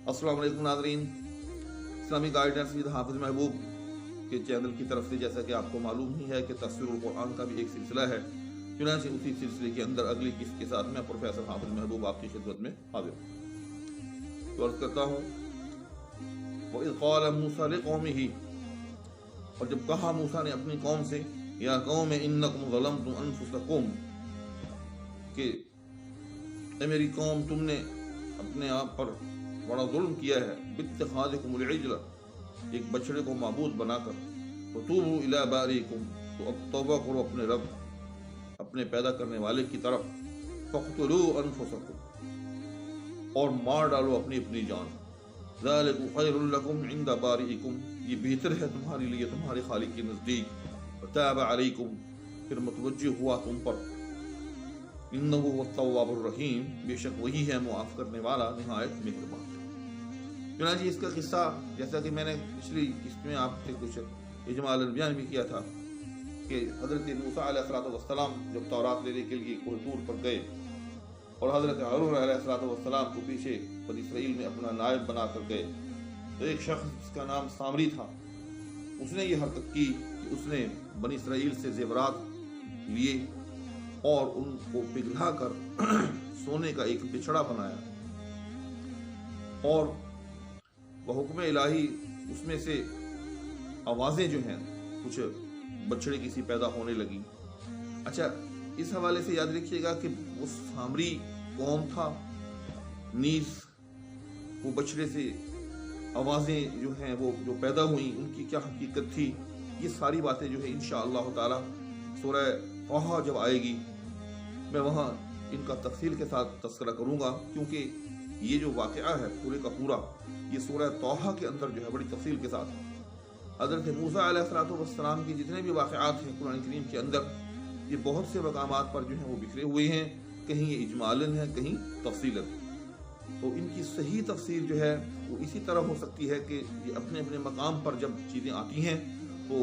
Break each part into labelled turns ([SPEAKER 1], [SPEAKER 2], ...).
[SPEAKER 1] السلام علیکم ناظرین، اسلامی گائیڈنس ود حافظ محبوب کے چینل کی طرف سے جیسا کہ آپ کو معلوم ہی ہے کہ تفسیر القرآن کا بھی ایک سلسلہ ہے، چنانچہ اسی سلسلے کے اندر اگلی قسط کے ساتھ میں پروفیسر حافظ محبوب آپ کی خدمت میں حاضر ہوں۔ تو عرض کرتا ہوں وَإِذْ قَالَ مُوسَىٰ لِقَوْمِهِ، اور جب کہا موسیٰ نے اپنی قوم سے، یا قوم اِنَّكُمْ ظَلَمْتُمْ أَنفُسَكُمْ، کہ اے میری قوم تم نے اپنے آپ پر بڑا ظلم کیا ہے، بِاتِّخَاذِكُمُ الْعِجْلَ، ایک بچڑے کو معبود بنا کر، وَتُوبُوا إِلَىٰ بَارِئِكُمْ، تو اب توبہ کرو اپنے رب، اپنے پیدا کرنے والے کی طرف، فَاقْتُلُوا أَنفُسَكُمْ، اور مار ڈالو اپنی اپنی جان، ذَلِكُمْ خَيْرٌ لَكُمْ عِنْدَ بَارِئِكُمْ، یہ بہتر ہے تمہارے لیے تمہارے خالق کے نزدیک، وَتَابَ عَلَيْكُمْ، پھر متوجہ ہوا تم پر، انہ هو التواب الرحیم، بے شک وہی ہے معاف کرنے والا نہایت مہربان۔ چنانچہ اس کا قصہ جیسا کہ میں نے پچھلی قسط میں آپ سے کچھ اجمالاً بیان بھی کیا تھا کہ حضرت موسیٰ علیہ السلام جب تورات لینے کے لیے کوہ طور پر گئے اور حضرت ہارون علیہ السلام کو پیچھے بنی اسرائیل میں اپنا نائب بنا کر گئے، تو ایک شخص جس کا نام سامری تھا، اس نے یہ حرکت کی کہ اس نے بنی اسرائیل سے زیورات لیے اور ان کو پگھلا کر سونے کا ایک بچھڑا بنایا، اور بحکم الہی اس میں سے آوازیں جو ہیں کچھ بچڑے کی سی پیدا ہونے لگی۔ اچھا، اس حوالے سے یاد رکھیے گا کہ وہ سامری قوم تھا، نیز وہ بچڑے سے آوازیں جو ہیں وہ جو پیدا ہوئیں ان کی کیا حقیقت تھی، یہ ساری باتیں جو ہے انشاءاللہ تعالی سورہ طٰہٰ جب آئے گی میں وہاں ان کا تفصیل کے ساتھ تذکرہ کروں گا، کیونکہ یہ جو واقعہ ہے پورے کا پورا یہ سورہ طٰہٰ کے اندر جو ہے بڑی تفصیل کے ساتھ حضرت موسیٰ علیہ السلام کی جتنے بھی واقعات ہیں قرآن کریم کے اندر، یہ بہت سے مقامات پر جو ہیں وہ بکھرے ہوئے ہیں، کہیں یہ اجمالاً ہے کہیں تفصیلاً، تو ان کی صحیح تفسیر جو ہے وہ اسی طرح ہو سکتی ہے کہ یہ اپنے اپنے مقام پر جب چیزیں آتی ہیں تو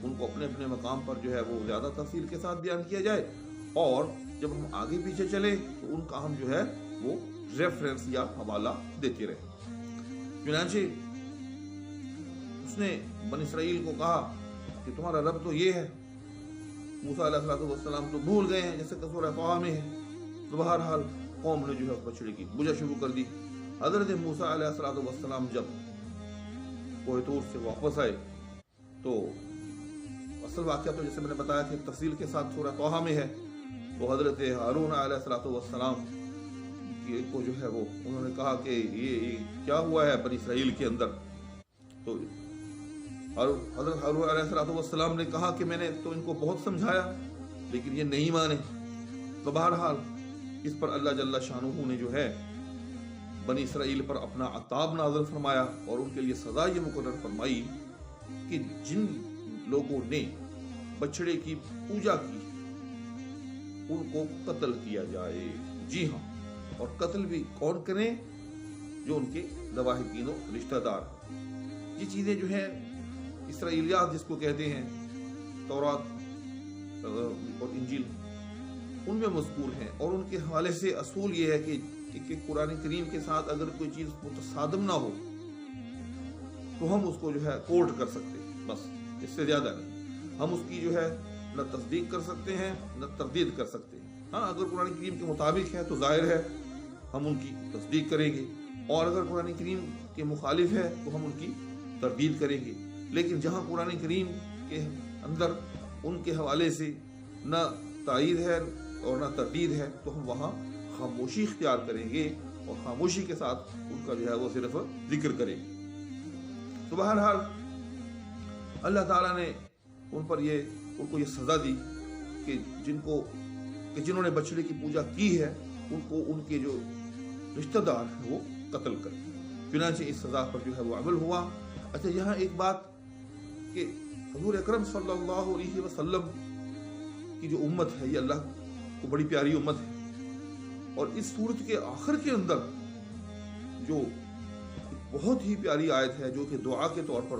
[SPEAKER 1] ان کو اپنے اپنے مقام پر جو ہے وہ زیادہ تفصیل کے ساتھ بیان کیا جائے، اور جب ہم آگے پیچھے چلیں تو ان کا ہم جو ہے وہ ریفرنس یا حوالہ دیتے رہے۔ چنانچہ اس نے بنی اسرائیل کو کہا کہ تمہارا رب تو یہ ہے، موسیٰ علیہ السلام تو بھول گئے ہیں جیسے کہ سورہ طٰہٰ میں ہے، تو بہرحال قوم نے جو ہے اس بچڑے کی پوجا شروع کر دی۔ حضرت موسیٰ علیہ السلام جب کوہ طور سے واپس آئے تو اصل واقعہ تو جیسے میں نے بتایا کہ تفصیل کے ساتھ سورہ طٰہٰ میں ہے، تو حضرت ہارون علیہ السلام کو جو ہے وہ انہوں نے کہا کہ یہ کیا ہوا ہے بنی اسرائیل کے اندر، تو حضرت ہارون علیہ السلام نے کہا کہ میں نے تو ان کو بہت سمجھایا لیکن یہ نہیں مانے، تو بہرحال اس پر اللہ جل شانہ نے جو ہے بنی اسرائیل پر اپنا عذاب نازل فرمایا اور ان کے لیے سزا یہ مقرر فرمائی کہ جن لوگوں نے بچڑے کی پوجا کی ان کو قتل کیا جائے۔ جی ہاں، اور قتل بھی کون کریں؟ جو ان کے لاواحقین و رشتہ دار۔ یہ چیزیں جو ہیں اسرائیلیات جس کو کہتے ہیں، تورات اور انجیل ان میں مذکور ہیں، اور ان کے حوالے سے اصول یہ ہے کہ قرآن کریم کے ساتھ اگر کوئی چیز متصادم نہ ہو تو ہم اس کو جو ہے کوٹ کر سکتے ہیں، بس اس سے زیادہ نہیں۔ ہم اس کی جو ہے نہ تصدیق کر سکتے ہیں نہ تردید کر سکتے ہیں۔ ہاں، اگر قرآن کریم کے مطابق ہے تو ظاہر ہے ہم ان کی تصدیق کریں گے، اور اگر قرآن کریم کے مخالف ہے تو ہم ان کی تردید کریں گے، لیکن جہاں قرآن کریم کے اندر ان کے حوالے سے نہ تائید ہے اور نہ تردید ہے تو ہم وہاں خاموشی اختیار کریں گے اور خاموشی کے ساتھ ان کا جو ہے وہ صرف ذکر کریں گے۔ تو بہرحال اللہ تعالیٰ نے ان کو یہ سزا دی کہ جنہوں نے بچڑے کی پوجا کی ہے ان کو ان کے جو رشتہ دار ہیں وہ قتل کریں۔ چنانچہ اس سزا پر جو ہے وہ عمل ہوا۔ اچھا، یہاں ایک بات کہ حضور اکرم صلی اللہ علیہ وسلم کی جو امت ہے یہ اللہ کو بڑی پیاری امت ہے، اور اس سورت کے آخر کے اندر جو بہت ہی پیاری آیت ہے جو کہ دعا کے طور پر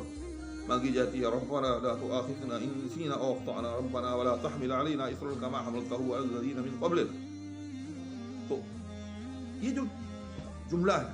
[SPEAKER 1] مانگی جاتی ہے، ربنا لا تؤاخذنا ان نسینا او اخطأنا ربنا ولا تحمل علينا اصرا كما حملته على الذين من قبلنا، تو یہ جو جملہ ہے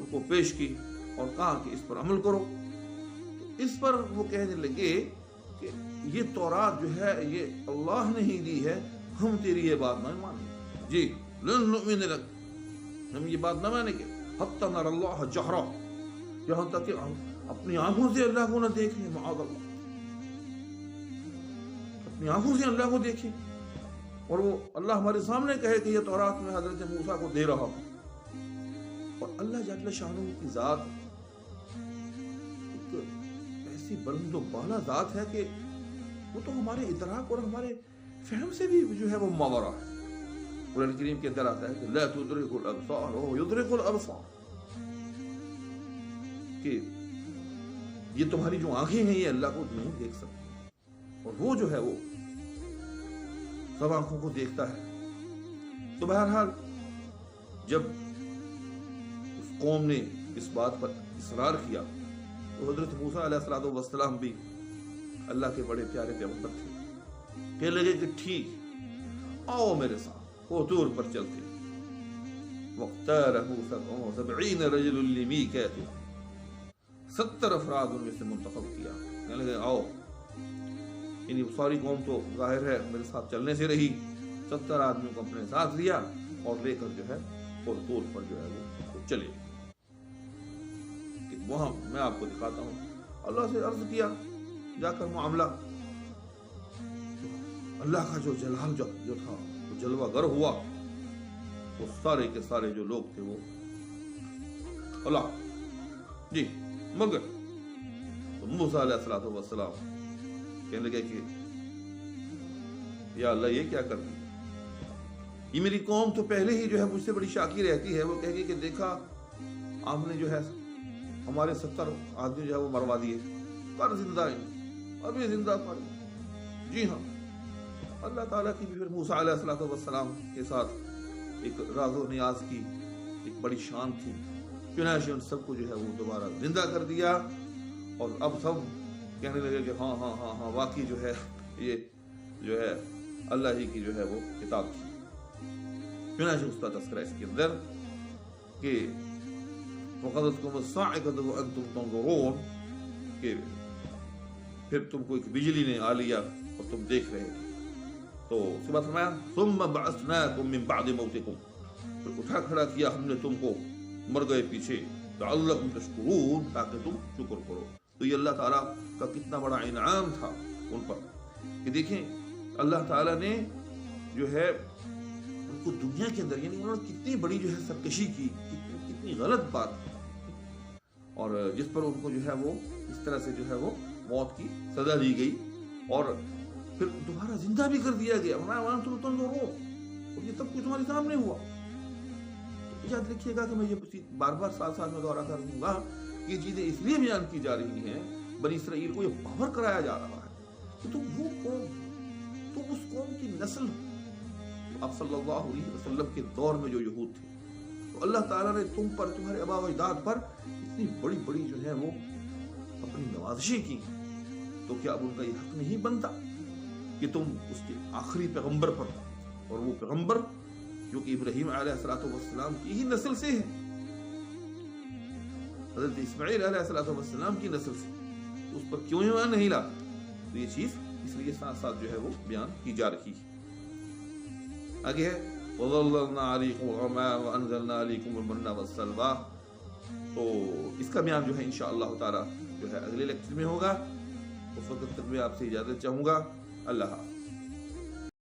[SPEAKER 1] ان کو پیش کی اور کہا کہ اس پر عمل کرو. تو اس پر وہ کہنے لگے کہ یہ تورات جو ہے یہ اللہ نے ہی دی ہے, ہم تیری یہ بات نہ مانیں. جی لن نؤمن لک, ہم یہ بات نہ مانیں گے حتی نر اللہ جہرا, یہاں تک کہ ہم اپنی آنکھوں سے اللہ کو نہ دیکھ لیں. معاذ اللہ, اپنی آنکھوں سے اللہ کو دیکھیں اور وہ اللہ ہمارے سامنے کہے کہ یہ تورات میں حضرت موسیٰ کو دے رہا ہوں. اور اللہ جل شانہ کی ذات ایک ایسی بلند و بالا ذات ہے کہ وہ تو ہمارے ادراک اور ہمارے فہم سے بھی جو ہے وہ ماورا ہے. قرآن کریم کے اندر آتا ہے کہ لا تدرک الابصار وهو يدرك الابصار, کہ یہ تمہاری جو آنکھیں ہیں یہ اللہ کو نہیں دیکھ سکتی اور وہ جو ہے وہ سب آنکھوں کو دیکھتا ہے. تو بہرحال جب اس قوم نے اس بات پر اصرار کیا تو حضرت موسیٰ علیہ السلام بھی اللہ کے بڑے پیارے پیغمبر تھے, کہنے لگے کہ ٹھیک آؤ میرے ساتھ, وہ طور پر چلتے. وَاخْتَارَهُ 70 رَجُلٌ لِمِيقَاتِهِ, 70 افراد ان میں سے منتخب کیا. کہنے لگے آؤ, یعنی ساری قوم تو ظاہر ہے میرے ساتھ چلنے سے رہی, 70 آدمیوں کو اپنے ساتھ لیا اور لے کر جو ہے اور طور پر جو ہے وہ چلے. کہ وہاں میں آپ کو دکھاتا ہوں. اللہ سے عرض کیا جا کر معاملہ, اللہ کا جو جلال جو تھا وہ جلوہ گر ہوا. وہ سارے کے سارے جو لوگ تھے وہ اللہ جی مر گئے. تو موسیٰ علیہ السلام کہنے لگے کہ یا اللہ یہ کیا کر دیا, یہ میری قوم تو پہلے ہی جو ہے مجھ سے بڑی شاکی رہتی ہے. وہ کہے گی کہ دیکھا آپ نے جو ہے ہمارے 70 آدمی جو ہے وہ مروا دیے, پر زندہ ہیں ابھی زندہ پر. جی ہاں, اللہ تعالیٰ کی بھی پھر موسیٰ علیہ السلام کے ساتھ ایک راز و نیاز کی ایک بڑی شان تھی. چنانچہ ان سب کو جو ہے وہ دوبارہ زندہ کر دیا اور اب سب کہنے لگے کہ ہاں ہاں ہاں ہاں واقعی جو ہے یہ جو ہے اللہ ہی کی جو ہے وہ کتاب تھی. چنانچہ اس کا تذکرہ اس کے اندر کہ وَقَذَتْكُمُ الصَّاعِقَةُ وَأَنْتُمْ تَنْظُرُونَ, کہ پھر تم کو ایک بجلی نے آ لیا اور تم دیکھ رہے تھے. تو اس کے بعد فرمایا ثُمَّ بَعَثْنَاكُم مِّن بَعْدِ مَوْتِكُم, پھر اٹھا کھڑا کیا ہم نے تم کو مر گئے پیچھے, لَعَلَّكُمْ تَشْكُرُونَ, تاکہ تم شکر کرو. تو یہ اللہ تعالیٰ کا کتنا بڑا انعام تھا ان پر کہ دیکھیں اللہ تعالیٰ نے جو ہے ان کو دنیا کے اندر, یعنی انہوں نے کتنی بڑی جو ہے سرکشی کی, کتنی غلط بات, اور جس پر ان کو جو ہے وہ اس طرح سے جو ہے وہ موت کی سزا دی گئی اور پھر دوبارہ زندہ بھی کر دیا گیا. اور یہ سب کچھ تمہارے سامنے ہوا. تو یاد رکھیے گا کہ میں یہ بار بار سال میں دورہ کر دوں گا, یہ چیزیں اس لیے بیان کی جا رہی ہیں, بنی اسرائیل کو یہ باور کرایا جا رہا ہے کہ تم وہ قوم, تم اس قوم کی نسل آپ صلی اللہ علیہ وسلم کے دور میں جو یہود تھے, تو اللہ تعالیٰ نے تم پر, تمہارے آباء و اجداد پر اتنی بڑی بڑی جو ہے وہ اپنی نوازشیں کی, تو کیا اب ان کا یہ حق نہیں بنتا کہ تم اس کے آخری پیغمبر پر, اور وہ پیغمبر جو کہ ابراہیم علیہ السلام کی ہی نسل سے ہے, حضرت اسماعیل علیہ السلام کی نسل سے, اس پر کیوں ایمان نہیں لا؟ تو یہ چیز اس لیے ساتھ ساتھ جو ہے وہ بیان کی جا رہی ہے. آگے ہے وَظَلَّلْنَا عَلَيْكُمُ الْغَمَامَ وَأَنزَلْنَا عَلَيْكُمُ الْمَنَّ وَالسَّلْوَىٰ. تو اس کا بیان جو ہے انشاءاللہ تعالی جو ہے اگلے لیکچر میں ہوگا. اس وقت تک میں آپ سے اجازت چاہوں گا. اللہ حافظ.